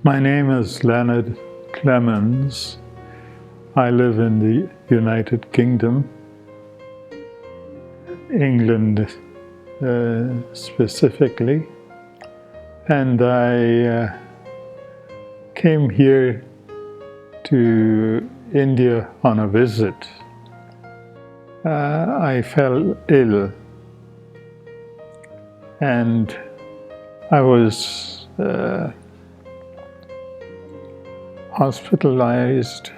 My name is Leonard Clemens. I live in the United Kingdom, England specifically, and I came here to India on a visit. I fell ill and I was hospitalized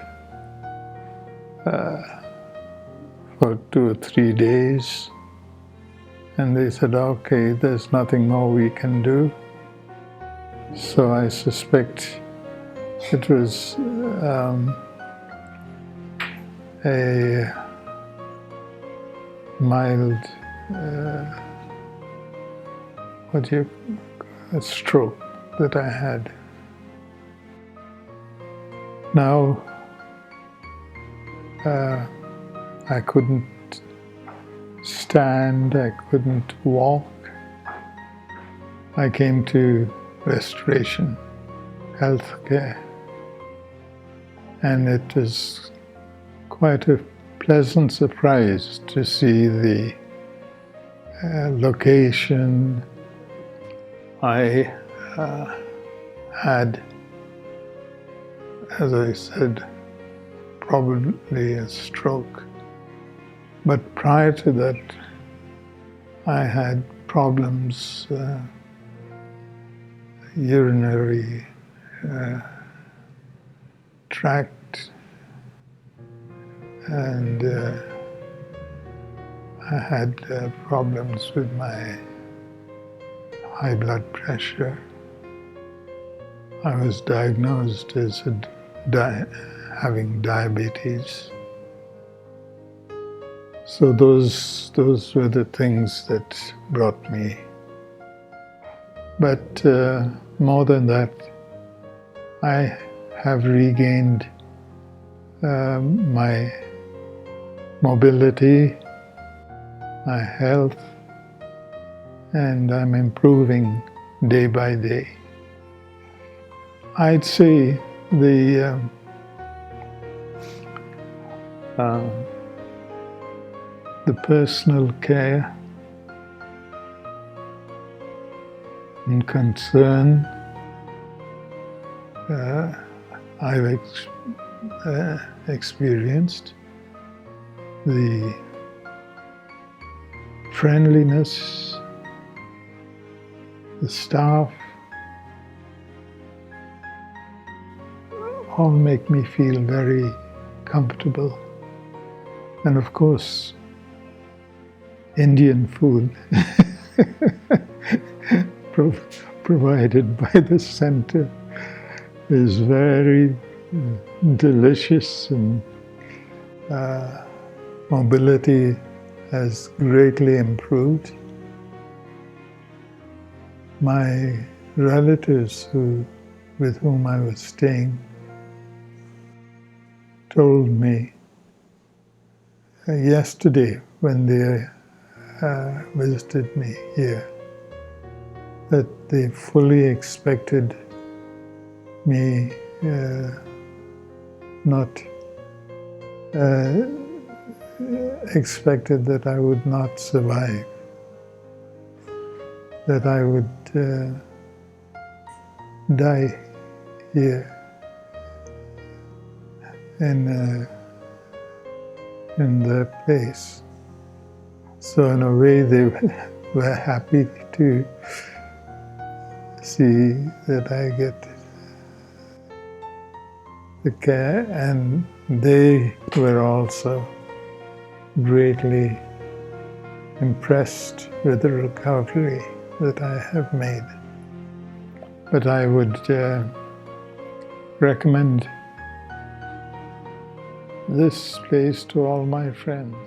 for 2 or 3 days, and they said, okay, there's nothing more we can do. So I suspect it was a mild a stroke that I had. Now I couldn't stand, I couldn't walk. I came to restoration healthcare, and it was quite a pleasant surprise to see the location. I had, as I said, probably a stroke. But prior to that, I had problems, urinary tract, and I had problems with my high blood pressure. I was diagnosed as having diabetes. So those were the things that brought me. But more than that, I have regained my mobility, my health, and I'm improving day by day. I'd say the personal care and concern I've experienced, the friendliness, the staff, all make me feel very comfortable. And of course, Indian food provided by the center is very delicious, and mobility has greatly improved. My relatives with whom I was staying told me yesterday when they visited me here that they fully expected me expected that I would not survive, that I would die here in their place. So in a way they were happy to see that I get the care, and they were also greatly impressed with the recovery that I have made. But I would recommend this place to all my friends.